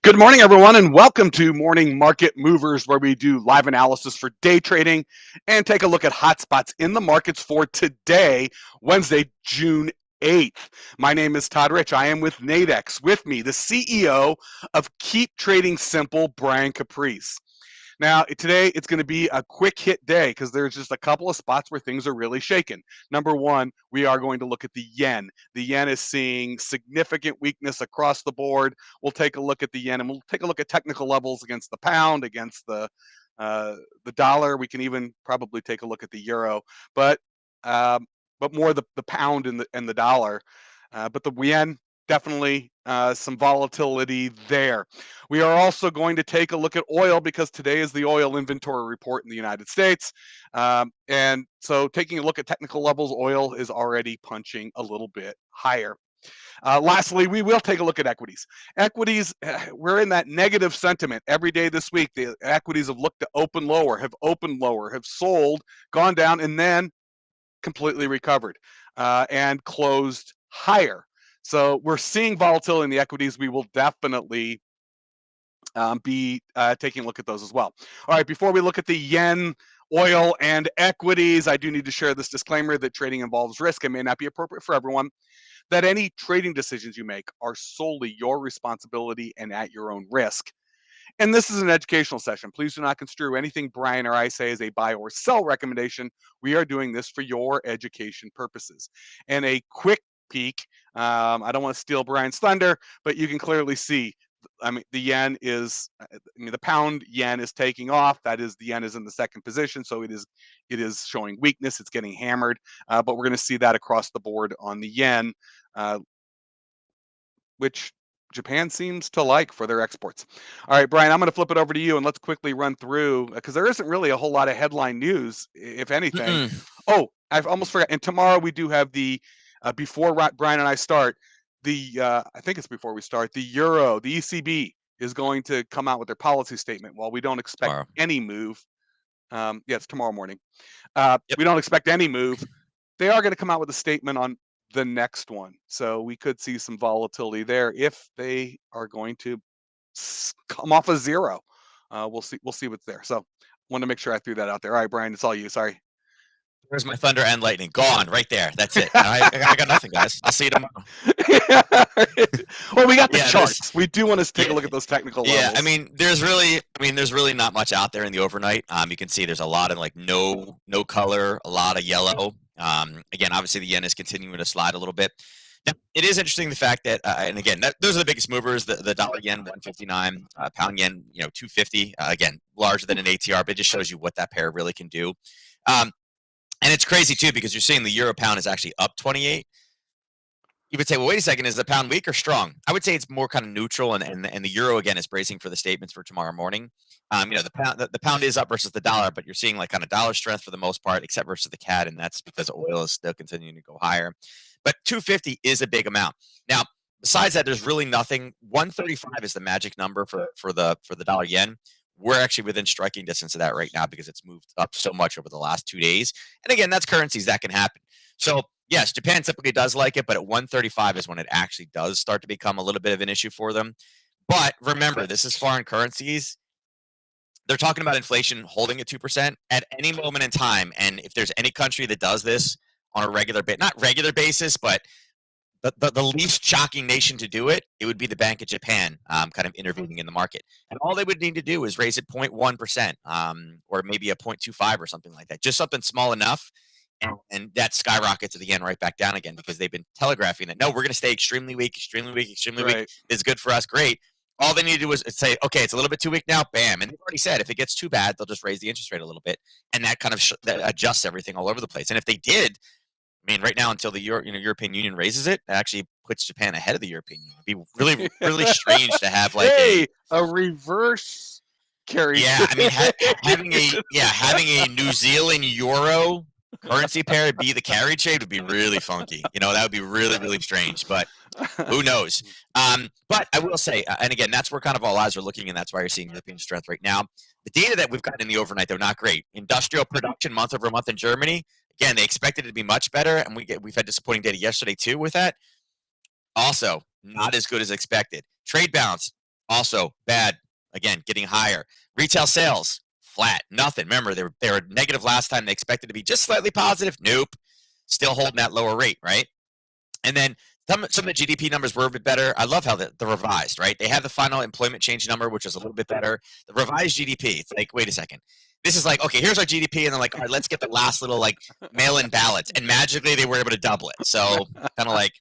Good morning, everyone, and welcome to Morning Market Movers, where we do live analysis for day trading and take a look at hotspots in the markets for today, Wednesday, June 8th. My name is Todd Rich. I am with Nadex. With me, the CEO of Keep Trading Simple, Brian Caprice. Now, today it's going to be a quick hit day because there's just a couple of spots where things are really shaking. Number one, we are going to look at the yen. The yen is seeing significant weakness across the board. We'll take a look at the yen and we'll take a look at technical levels against the pound, against the dollar. We can even probably take a look at the euro, but more the pound and the dollar. But the yen, definitely some volatility there. We are also going to take a look at oil because today is the oil inventory report in the United States. And so taking a look at technical levels, oil is already punching a little bit higher. Lastly, we will take a look at equities. Equities, we're in that negative sentiment every day this week. The equities have looked to open lower, have sold, gone down, and then completely recovered and closed higher. So we're seeing volatility in the equities. We will definitely be taking a look at those as well. All right, before we look at the yen, oil, and equities, I do need to share this disclaimer that trading involves risk and may not be appropriate for everyone, that any trading decisions you make are solely your responsibility and at your own risk. And this is an educational session. Please do not construe anything Brian or I say as a buy or sell recommendation. We are doing this for your education purposes. And a quick peek, I don't want to steal Brian's thunder, but you can clearly see, I mean, the yen is, the pound yen is taking off. That is, the yen is in the second position. So it is showing weakness. It's getting hammered. But we're going to see that across the board on the yen, which Japan seems to like for their exports. All right, Brian, I'm going to flip it over to you and let's quickly run through because there isn't really a whole lot of headline news, if anything. Mm-mm. Oh, I've almost forgot. And tomorrow we do have the before Brian and I start I think it's before we start the euro. The ECB is going to come out with their policy statement. While we don't expect Tomorrow. any move, it's tomorrow morning. Yep. We don't expect any move. They are going to come out with a statement on the next one. So we could see some volatility there if they are going to come off a zero. We'll see. We'll see what's there. So want to make sure I threw that out there. All right, Brian, it's all you. Sorry. There's my thunder and lightning. Gone right there. That's it. I got nothing, guys. I'll see you tomorrow. Well, we got the Yeah, charts. We do want to take a yeah, look at those technical yeah. levels. There's really not much out there in the overnight. You can see there's a lot of like no color, a lot of yellow. Again, obviously the yen is continuing to slide a little bit. Now, it is interesting the fact that, and again, those are the biggest movers. The dollar yen 159, pound yen 250. Again, larger than an ATR, but it just shows you what that pair really can do. And it's crazy too because you're seeing the euro pound is actually up 28. You would say, well, wait a second, is the pound weak or strong? I would say it's more kind of neutral, and the euro again is bracing for the statements for tomorrow morning. The pound is up versus the dollar, but you're seeing like kind of dollar strength for the most part, except versus the CAD, and that's because oil is still continuing to go higher. But 250 is a big amount. Now, besides that, there's really nothing. 135 is the magic number for the dollar yen. We're actually within striking distance of that right now because it's moved up so much over the last 2 days. And again, that's currencies that can happen. So yes, Japan typically does like it, but at 135 is when it actually does start to become a little bit of an issue for them. But remember, this is foreign currencies. They're talking about inflation holding at 2% at any moment in time. And if there's any country that does this on a not regular basis, but the least shocking nation to do it, it would be the Bank of Japan, kind of intervening in the market. And all they would need to do is raise it 0.1%, or maybe a 0.25 or something like that. Just something small enough. And that skyrockets at the end right back down again because they've been telegraphing that, no, we're going to stay extremely weak, extremely weak, extremely weak. It's good for us. Great. All they need to do is say, okay, it's a little bit too weak now. Bam. And they've already said if it gets too bad, they'll just raise the interest rate a little bit. And that kind of that adjusts everything all over the place. And if they did, right now until the European Union raises it, that actually puts Japan ahead of the European Union. It'd be really, really strange to have like a reverse carry. Yeah, having a New Zealand euro currency pair be the carry trade would be really funky. That would be really, really strange. But who knows? But I will say, and again, that's where kind of all eyes are looking, and that's why you're seeing European strength right now. The data that we've gotten in the overnight, they're not great. Industrial production month over month in Germany. Again, they expected it to be much better, and we've had disappointing data yesterday too with that. Also, not as good as expected. Trade balance also bad. Again, getting higher. Retail sales, flat, nothing. Remember, they were negative last time. They expected to be just slightly positive. Nope. Still holding that lower rate, right? And then some of the GDP numbers were a bit better. I love how the revised, right? They have the final employment change number, which is a little bit better. The revised GDP, it's like, wait a second. This is like, okay, here's our GDP, and they're like, all right, let's get the last little like mail-in ballots, and magically they were able to double it. So kind of like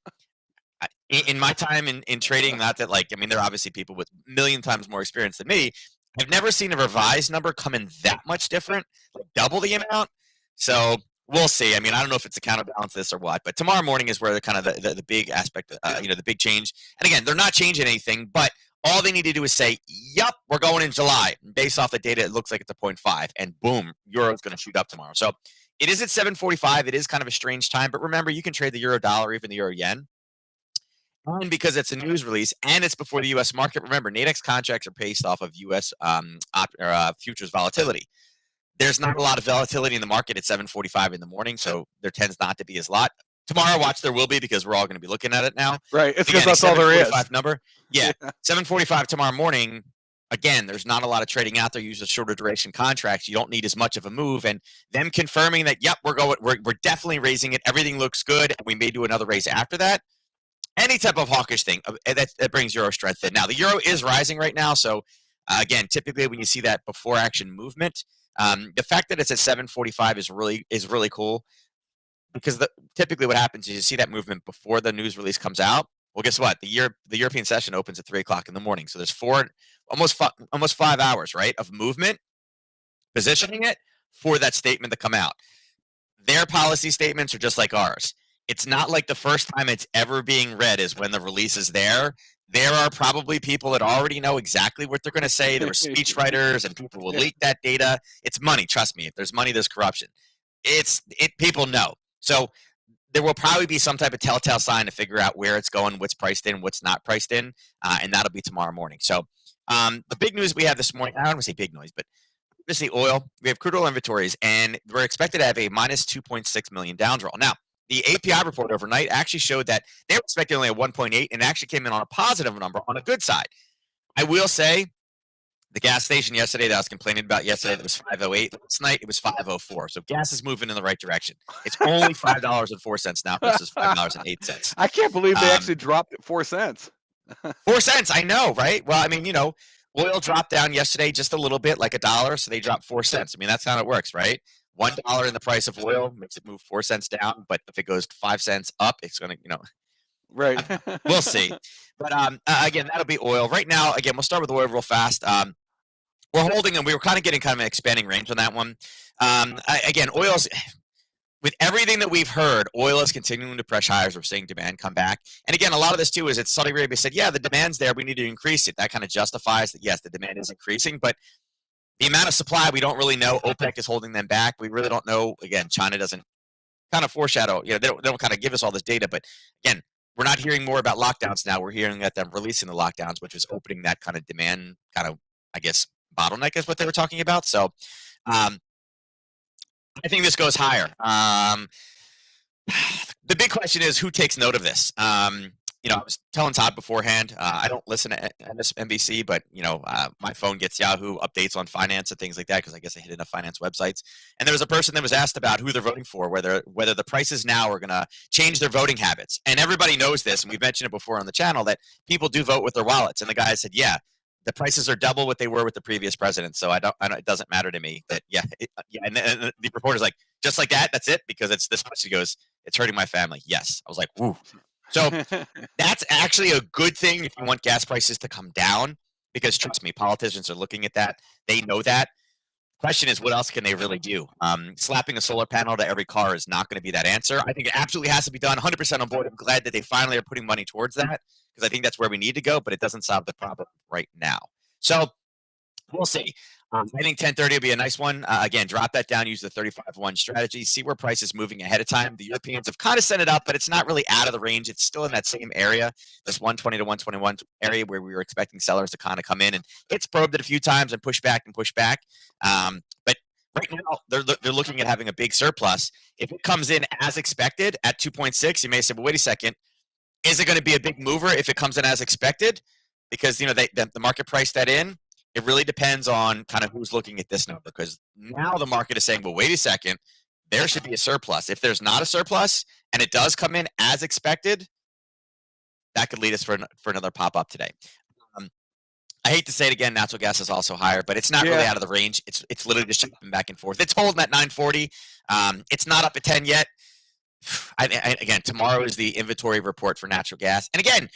in my time in trading, not that like, I mean, there are obviously people with a million times more experience than me. I've never seen a revised number come in that much different, like double the amount. So we'll see. I mean, I don't know if it's a counterbalance this or what, but tomorrow morning is where the kind of the big aspect, the big change. And again, they're not changing anything, but all they need to do is say, "Yup, we're going in July." Based off the data, it looks like it's a 0.5, and boom, euro's going to shoot up tomorrow. So it is at 7:45. It is kind of a strange time, but remember, you can trade the euro dollar, even the euro yen. And because it's a news release and it's before the U.S. market, remember, Nadex contracts are based off of U.S. Futures volatility. There's not a lot of volatility in the market at 7:45 in the morning, so there tends not to be as lot. Tomorrow, watch, there will be, because we're all going to be looking at it now. Right. It's because Again, that's all there is. 7:45 number. Yeah, 7:45 tomorrow morning. Again, there's not a lot of trading out there. Use the shorter duration contracts. You don't need as much of a move, and them confirming that, yep, we're definitely raising it. Everything looks good, and we may do another raise after that. Any type of hawkish thing that brings euro strength in. Now the euro is rising right now, so again, typically when you see that before action movement, the fact that it's at 7:45 is really cool, because typically what happens is you see that movement before the news release comes out. Well, guess what? The European session opens at 3:00 in the morning, so there's almost 5 hours, right, of movement, positioning it for that statement to come out. Their policy statements are just like ours. It's not like the first time it's ever being read is when the release is there. There are probably people that already know exactly what they're going to say. There are speechwriters, and people will leak that data. It's money. Trust me. If there's money, there's corruption. People know. So there will probably be some type of telltale sign to figure out where it's going, what's priced in, what's not priced in, and that'll be tomorrow morning. So the big news we have this morning, I don't want to say big noise, but obviously oil. We have crude oil inventories, and we're expected to have a minus 2.6 million down draw. Now, the API report overnight actually showed that they were expecting only a 1.8, and actually came in on a positive number on a good side. I will say the gas station yesterday that I was complaining about yesterday, that was 508. Last night, it was 504. So gas is moving in the right direction. It's only $5.04 now versus $5.08. I can't believe they actually dropped it 4 cents. 4 cents, I know, right? Well, I mean, oil dropped down yesterday just a little bit, like $1, so they dropped 4 cents. I mean, that's how it works, right? $1 in the price of oil makes it move 4 cents down, but if it goes 5 cents up, it's going to, right. We'll see. But again, that'll be oil. Right now, again, we'll start with oil real fast. We're holding, and we were kind of getting an expanding range on that one. Again, oil's, with everything that we've heard, oil is continuing to press higher as we're seeing demand come back. And again, a lot of this too is that Saudi Arabia said, yeah, the demand's there, we need to increase it. That kind of justifies that, yes, the demand is increasing, but the amount of supply, we don't really know. OPEC is holding them back. We really don't know. Again, China doesn't kind of foreshadow, they don't kind of give us all this data, but again, we're not hearing more about lockdowns now. We're hearing that them releasing the lockdowns, which is opening that kind of demand kind of, I guess, bottleneck is what they were talking about. So I think this goes higher. The big question is, who takes note of this? I was telling Todd beforehand, I don't listen to MSNBC, but my phone gets Yahoo updates on finance and things like that, because I guess I hit enough finance websites. And there was a person that was asked about who they're voting for, whether the prices now are going to change their voting habits. And everybody knows this, and we've mentioned it before on the channel, that people do vote with their wallets. And the guy said, yeah, the prices are double what they were with the previous president. So I don't it doesn't matter to me that, And the reporter's like, just like that, that's it, because it's this much. He goes, it's hurting my family. Yes. I was like, woo. So that's actually a good thing if you want gas prices to come down, because trust me, politicians are looking at that. They know that. Question is, what else can they really do? Slapping a solar panel to every car is not going to be that answer. I think it absolutely has to be done. 100% on board. I'm glad that they finally are putting money towards that, because I think that's where we need to go, but it doesn't solve the problem right now. So we'll see. I think 1030 will be a nice one. Again, drop that down, use the 35-1 strategy, see where price is moving ahead of time. The Europeans have kind of sent it up, but it's not really out of the range. It's still in that same area, this 120 to 121 area where we were expecting sellers to kind of come in. And it's probed it a few times and push back and push back. But right now, they're looking at having a big surplus. If it comes in as expected at 2.6, you may say, well, wait a second. Is it going to be a big mover if it comes in as expected? because the market priced that in. It really depends on kind of who's looking at this number, because now the market is saying, well, wait a second, there should be a surplus. If there's not a surplus and it does come in as expected, that could lead us for another pop up today. I hate to say it again, natural gas is also higher, but it's not really out of the range. It's literally just jumping back and forth. It's holding at 940. It's not up at 10 yet. Again, tomorrow is the inventory report for natural gas. And again,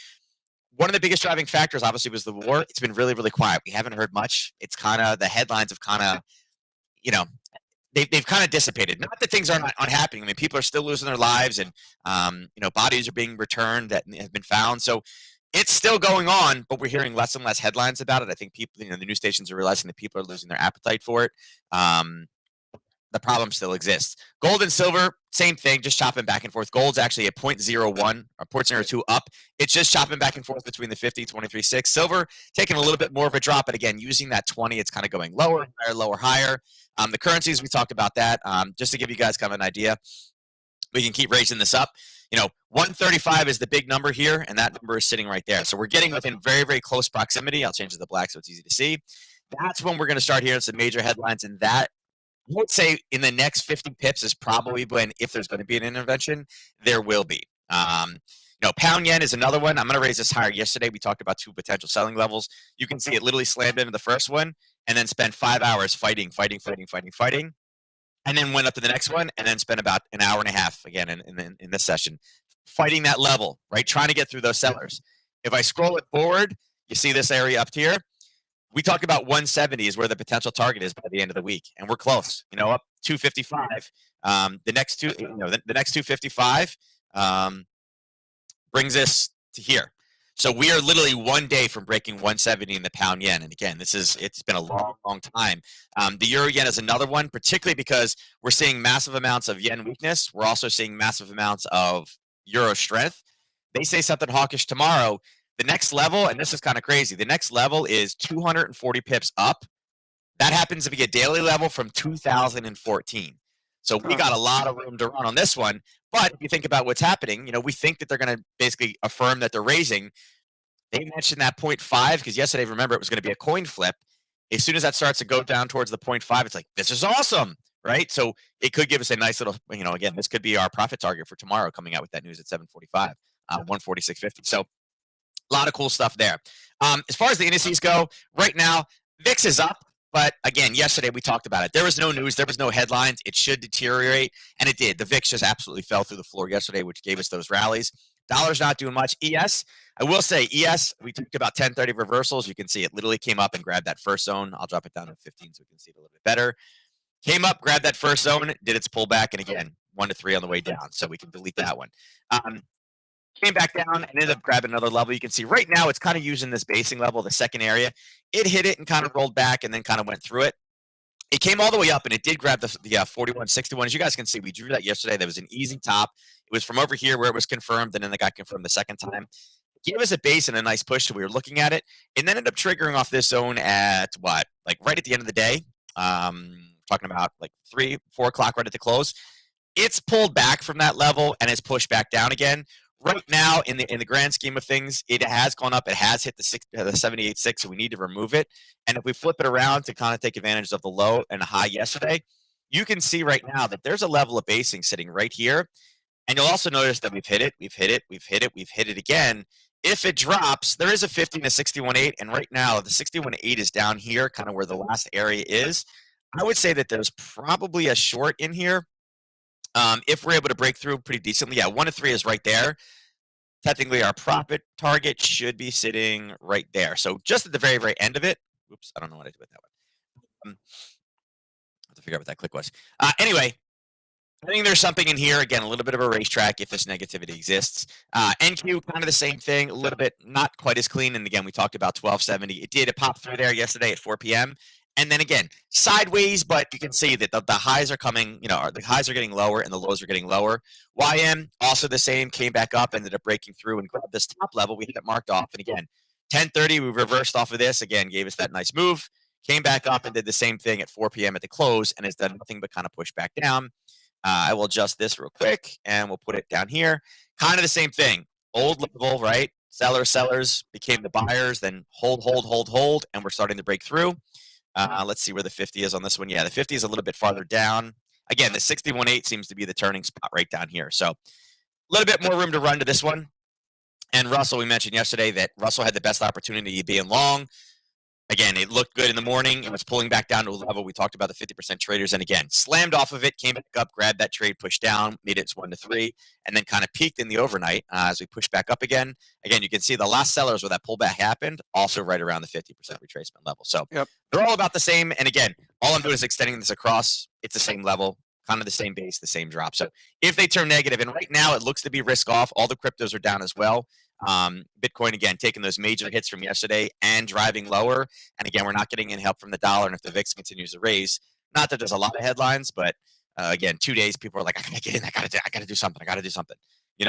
one of the biggest driving factors obviously was the war. It's been really, really quiet. We haven't heard much. It's kind of, the headlines have kind of, they've kind of dissipated. Not that things aren't happening. I mean, people are still losing their lives, and bodies are being returned that have been found. So it's still going on, but we're hearing less and less headlines about it. I think people, the news stations are realizing that people are losing their appetite for it. The problem still exists. Gold and silver, same thing, just chopping back and forth. Gold's actually at 0.01 or 0.02 up. It's just chopping back and forth between the 50, 23.6. Silver taking a little bit more of a drop, but again, using that 20, it's kind of going lower, higher, lower, higher. The currencies, we talked about that. Just to give you guys kind of an idea, we can keep raising this up. 135 is the big number here, and that number is sitting right there. So we're getting within very, very close proximity. I'll change it to black so it's easy to see. That's when we're going to start hearing some major headlines, and that, I would say, in the next 50 pips is probably when, if there's going to be an intervention, there will be. Pound yen is another one. I'm going to raise this higher. Yesterday, we talked about 2 potential selling levels. You can see it literally slammed into the first one and then spent 5 hours fighting, and then went up to the next one and then spent about an hour and a half again in this session fighting that level, right? Trying to get through those sellers. If I scroll it forward, you see this area up here. We talked about 170 is where the potential target is by the end of the week, and we're close. Up 255. The next 255 brings us to here. So we are literally one day from breaking 170 in the pound yen. And again, it's been a long, long time. The euro yen is another one, particularly because we're seeing massive amounts of yen weakness. We're also seeing massive amounts of euro strength. They say something hawkish tomorrow. The next level, and this is kind of crazy, the next level is 240 pips up. That happens to be a daily level from 2014. So we got a lot of room to run on this one. But if you think about what's happening, we think that they're going to basically affirm that they're raising. They mentioned that 0.5 because yesterday, remember, it was going to be a coin flip. As soon as that starts to go down towards the 0.5, it's like, this is awesome, right? So it could give us a nice little, again, this could be our profit target for tomorrow coming out with that news at 7:45, 146.50. So a lot of cool stuff there. As far as the indices go, right now, VIX is up. But again, yesterday we talked about it. There was no news. There was no headlines. It should deteriorate. And it did. The VIX just absolutely fell through the floor yesterday, which gave us those rallies. Dollar's not doing much. ES, I will say, ES, we talked about 1030 reversals. You can see it literally came up and grabbed that first zone. I'll drop it down to 15 so we can see it a little bit better. Came up, grabbed that first zone, did its pullback. And again, 1 to 3 on the way down. So we can delete that one. Came back down and ended up grabbing another level. You can see right now it's kind of using this basing level, the second area. It hit it and kind of rolled back and then kind of went through it. It came all the way up and it did grab the 41.61. As you guys can see, we drew that yesterday. That was an easy top. It was from over here where it was confirmed, and then it got confirmed the second time. It gave us a base and a nice push, so we were looking at it. And then ended up triggering off this zone at what? Like right at the end of the day. Talking about like 3, 4 o'clock right at the close. It's pulled back from that level and it's pushed back down again. Right now, in the grand scheme of things, it has gone up. It has hit the 78.6, so we need to remove it. And if we flip it around to kind of take advantage of the low and the high yesterday, you can see right now that there's a level of basing sitting right here. And you'll also notice that we've hit it, we've hit it, we've hit it, we've hit it again. If it drops, there is a 15 to 61.8, and right now the 61.8 is down here, kind of where the last area is. I would say that there's probably a short in here. If we're able to break through pretty decently, 1 to 3 is right there. Technically, our profit target should be sitting right there. So just at the very, very end of it. Oops, I don't know what I did with that one. I have to figure out what that click was. Anyway, I think there's something in here. Again, a little bit of a racetrack if this negativity exists. NQ, kind of the same thing. A little bit, not quite as clean. And again, we talked about 1270. It popped through there yesterday at 4 p.m. And then again, sideways, but you can see that the highs are coming, the highs are getting lower and the lows are getting lower. YM, also the same, came back up, ended up breaking through and grabbed this top level. We had it marked off. And again, 1030, we reversed off of this. Again, gave us that nice move. Came back up and did the same thing at 4 p.m. at the close and has done nothing but kind of push back down. I will adjust this real quick and we'll put it down here. Kind of the same thing. Old level, right? sellers became the buyers, then hold, and we're starting to break through. Let's see where the 50 is on this one. Yeah, the 50 is a little bit farther down. Again, the 61.8 seems to be the turning spot right down here. So a little bit more room to run to this one. And Russell, we mentioned yesterday that Russell had the best opportunity to be in long. Again, it looked good in the morning. It was pulling back down to a level. We talked about the 50% traders. And again, slammed off of it, came back up, grabbed that trade, pushed down, made it 1 to 3, and then kind of peaked in the overnight as we pushed back up again. Again, you can see the last sellers where that pullback happened, also right around the 50% retracement level. So they're all about the same. And again, all I'm doing is extending this across. It's the same level, kind of the same base, the same drop. So if they turn negative, and right now it looks to be risk off, all the cryptos are down as well. Bitcoin, again, taking those major hits from yesterday and driving lower. And again, we're not getting any help from the dollar. And if the VIX continues to raise, not that there's a lot of headlines, but again, 2 days, people are like, I gotta get in, I gotta do something.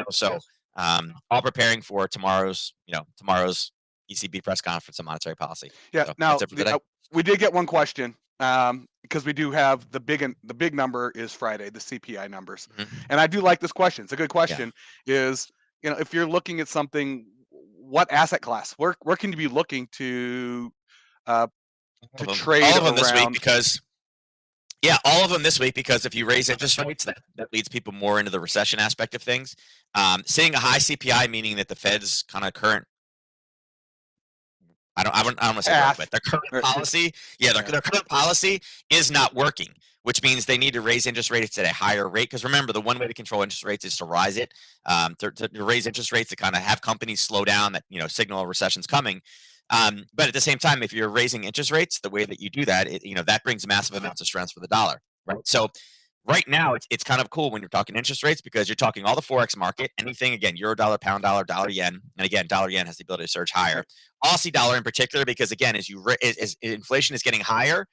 So all preparing for tomorrow's ECB press conference on monetary policy. Yeah. So now, that's it for today. we did get one question because we do have the big number is Friday, the CPI numbers. And I do like this question. It's a good question. Is, if you're looking at something, what asset class, where can you be looking to trade all of them around? this week because all of them this week because if you raise interest rates, that leads people more into the recession aspect of things. Seeing a high CPI, meaning that the Fed's kind of current, I don't want to say word, but their current policy, their current policy is not working, which means they need to raise interest rates at a higher rate. Because remember, the one way to control interest rates is to rise it, to raise interest rates to kind of have companies slow down, that signal a recession's coming. But at the same time, if you're raising interest rates, the way that you do that, that brings massive amounts of strength for the dollar, right? So right now, it's kind of cool when you're talking interest rates because you're talking all the Forex market, anything, again, euro dollar, pound dollar, dollar yen. And again, dollar yen has the ability to surge higher. Aussie dollar in particular, because again, as inflation is getting higher,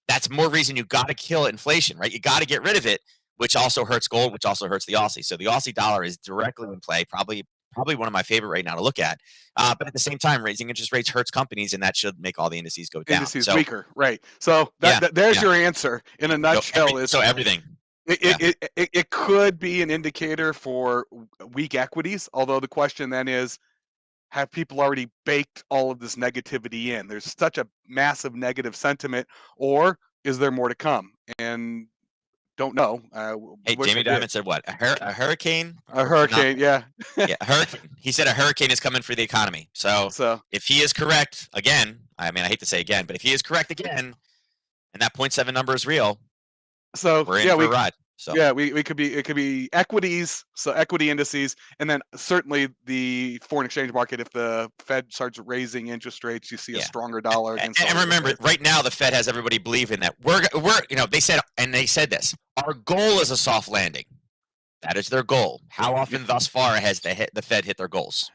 that's more reason you got to kill inflation, right? You got to get rid of it, which also hurts gold, which also hurts the Aussie. So the Aussie dollar is directly in play, probably one of my favorite right now to look at. But at the same time, raising interest rates hurts companies, and that should make all the indices go down. Indices weaker, right? So there's your answer in a nutshell. So everything. It could be an indicator for weak equities, although the question then is, have people already baked all of this negativity in? There's such a massive negative sentiment, or is there more to come? And don't know. Hey, Jamie Dimon said what? A hurricane? A hurricane, yeah. A hurricane. He said a hurricane is coming for the economy. So if he is correct again, I mean, I hate to say again, but if he is correct again, and that 0.7 number is real, so we're in for a ride. So it could be equities, so equity indices, and then certainly the foreign exchange market. If the Fed starts raising interest rates, you see a stronger dollar against. And remember, right now the Fed has everybody believing that we're they said this. Our goal is a soft landing. That is their goal. How often thus far has the Fed hit their goals?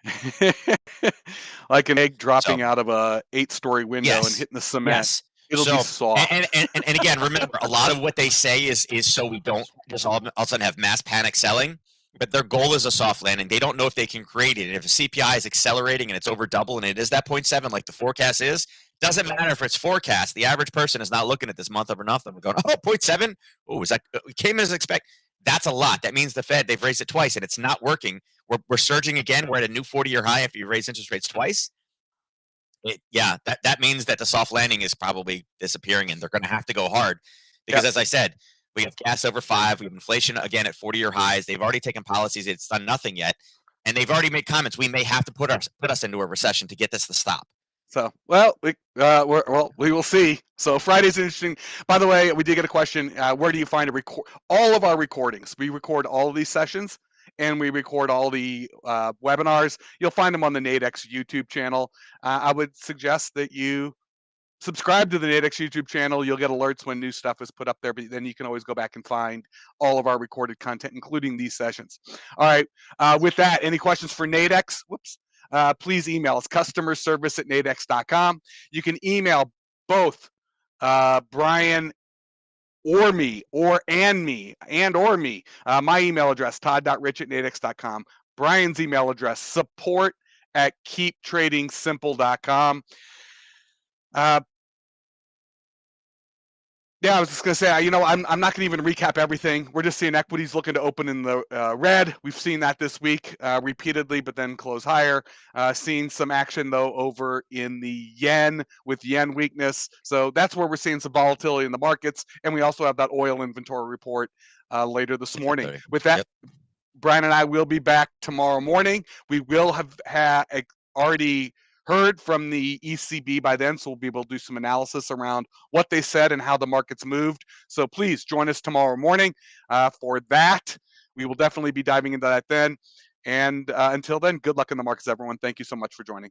Like an egg dropping out of a 8-story window and hitting the cement. Yes. It'll be soft. And again, remember, a lot of what they say is so we don't just all of a sudden have mass panic selling. But their goal is a soft landing. They don't know if they can create it. And if a CPI is accelerating and it's over double and it is that 0.7 like the forecast is, doesn't matter if it's forecast. The average person is not looking at this month over nothing. We're going, 0.7? Oh, is that came as expected? That's a lot. That means the Fed, they've raised it twice and it's not working. We're surging again. We're at a new 40-year high after you raise interest rates twice. That means that the soft landing is probably disappearing and they're going to have to go hard because, as I said, we have gas over 5. We have inflation again at 40-year highs. They've already taken policies. It's done nothing yet, and they've already made comments. We may have to put us into a recession to get this to stop. So, we will see. So Friday's interesting. By the way, we did get a question. Where do you find all of our recordings? We record all of these sessions. And we record all the webinars. You'll find them on the Nadex YouTube channel. I would suggest that you subscribe to the Nadex YouTube channel. You'll get alerts when new stuff is put up there, but then you can always go back and find all of our recorded content, including these sessions. All right. With that, any questions for Nadex? Please email us, customerservice@nadex.com. You can email both Brian or me, or me. My email address, todd.rich@nadex.com. Brian's email address, support@keeptradingsimple.com. Yeah, I was just gonna say, I'm not gonna even recap everything. We're just seeing equities looking to open in the red. We've seen that this week repeatedly, but then close higher. Seeing some action though over in the yen with yen weakness. So that's where we're seeing some volatility in the markets. And we also have that oil inventory report later this morning. 10:30. With that, Yep. Brian and I will be back tomorrow morning. We will have already heard from the ECB by then, so we'll be able to do some analysis around what they said and how the markets moved. So please join us tomorrow morning for that. We will definitely be diving into that then. And until then, good luck in the markets, everyone. Thank you so much for joining.